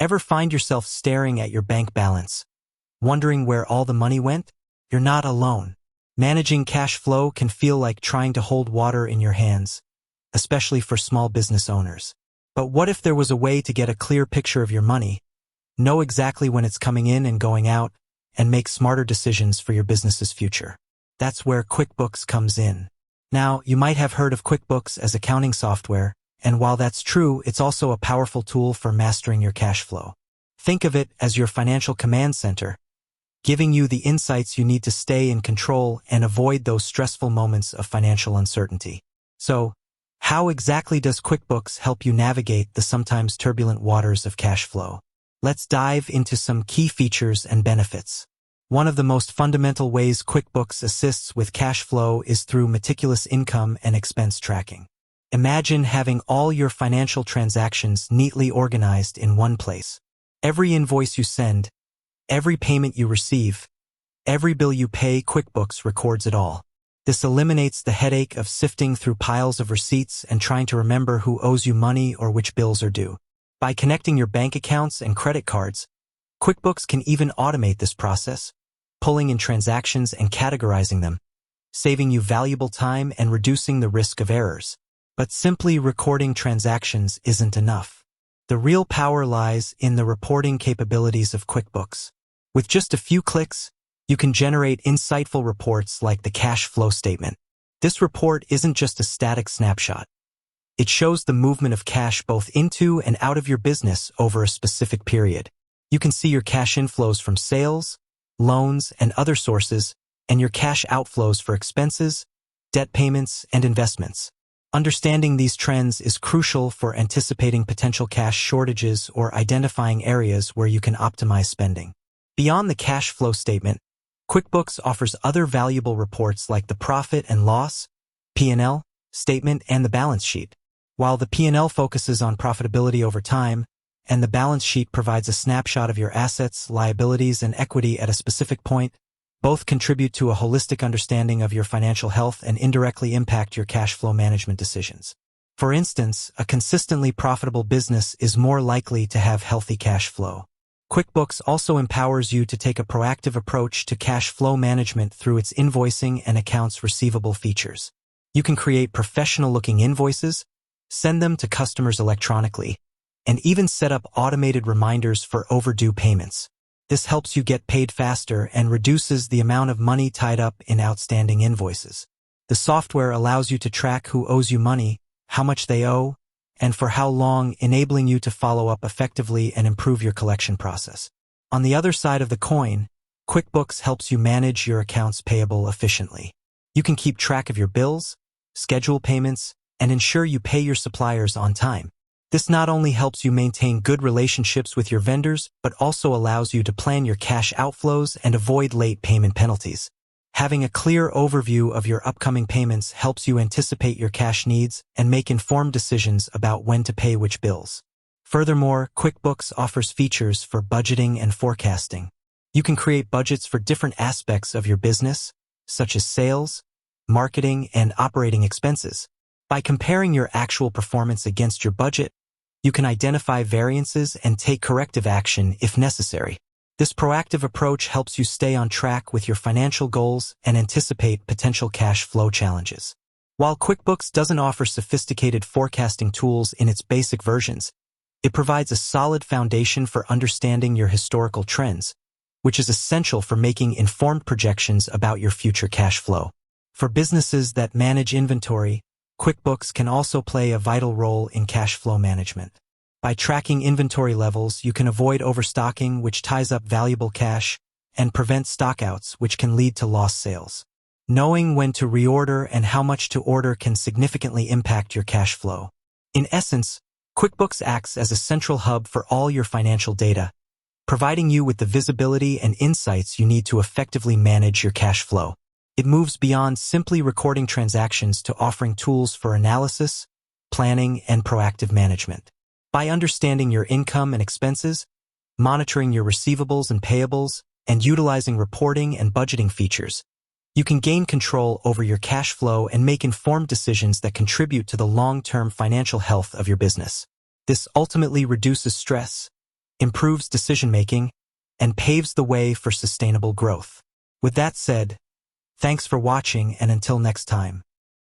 Ever find yourself staring at your bank balance, wondering where all the money went? You're not alone. Managing cash flow can feel like trying to hold water in your hands, especially for small business owners. But what if there was a way to get a clear picture of your money, know exactly when it's coming in and going out, and make smarter decisions for your business's future? That's where QuickBooks comes in. Now, you might have heard of QuickBooks as accounting software, and while that's true, it's also a powerful tool for mastering your cash flow. Think of it as your financial command center, giving you the insights you need to stay in control and avoid those stressful moments of financial uncertainty. So, how exactly does QuickBooks help you navigate the sometimes turbulent waters of cash flow? Let's dive into some key features and benefits. One of the most fundamental ways QuickBooks assists with cash flow is through meticulous income and expense tracking. Imagine having all your financial transactions neatly organized in one place. Every invoice you send, every payment you receive, every bill you pay, QuickBooks records it all. This eliminates the headache of sifting through piles of receipts and trying to remember who owes you money or which bills are due. By connecting your bank accounts and credit cards, QuickBooks can even automate this process, pulling in transactions and categorizing them, saving you valuable time and reducing the risk of errors. But simply recording transactions isn't enough. The real power lies in the reporting capabilities of QuickBooks. With just a few clicks, you can generate insightful reports like the cash flow statement. This report isn't just a static snapshot. It shows the movement of cash both into and out of your business over a specific period. You can see your cash inflows from sales, loans, and other sources, and your cash outflows for expenses, debt payments, and investments. Understanding these trends is crucial for anticipating potential cash shortages or identifying areas where you can optimize spending. Beyond the cash flow statement, QuickBooks offers other valuable reports like the profit and loss, P&L, statement, and the balance sheet. While the P&L focuses on profitability over time, and the balance sheet provides a snapshot of your assets, liabilities, and equity at a specific point, both contribute to a holistic understanding of your financial health and indirectly impact your cash flow management decisions. For instance, a consistently profitable business is more likely to have healthy cash flow. QuickBooks also empowers you to take a proactive approach to cash flow management through its invoicing and accounts receivable features. You can create professional-looking invoices, send them to customers electronically, and even set up automated reminders for overdue payments. This helps you get paid faster and reduces the amount of money tied up in outstanding invoices. The software allows you to track who owes you money, how much they owe, and for how long, enabling you to follow up effectively and improve your collection process. On the other side of the coin, QuickBooks helps you manage your accounts payable efficiently. You can keep track of your bills, schedule payments, and ensure you pay your suppliers on time. This not only helps you maintain good relationships with your vendors, but also allows you to plan your cash outflows and avoid late payment penalties. Having a clear overview of your upcoming payments helps you anticipate your cash needs and make informed decisions about when to pay which bills. Furthermore, QuickBooks offers features for budgeting and forecasting. You can create budgets for different aspects of your business, such as sales, marketing, and operating expenses. By comparing your actual performance against your budget, you can identify variances and take corrective action if necessary. This proactive approach helps you stay on track with your financial goals and anticipate potential cash flow challenges. While QuickBooks doesn't offer sophisticated forecasting tools in its basic versions, it provides a solid foundation for understanding your historical trends, which is essential for making informed projections about your future cash flow. For businesses that manage inventory, QuickBooks can also play a vital role in cash flow management. By tracking inventory levels, you can avoid overstocking, which ties up valuable cash, and prevent stockouts, which can lead to lost sales. Knowing when to reorder and how much to order can significantly impact your cash flow. In essence, QuickBooks acts as a central hub for all your financial data, providing you with the visibility and insights you need to effectively manage your cash flow. It moves beyond simply recording transactions to offering tools for analysis, planning, and proactive management. By understanding your income and expenses, monitoring your receivables and payables, and utilizing reporting and budgeting features, you can gain control over your cash flow and make informed decisions that contribute to the long-term financial health of your business. This ultimately reduces stress, improves decision-making, and paves the way for sustainable growth. With that said, thanks for watching, and until next time.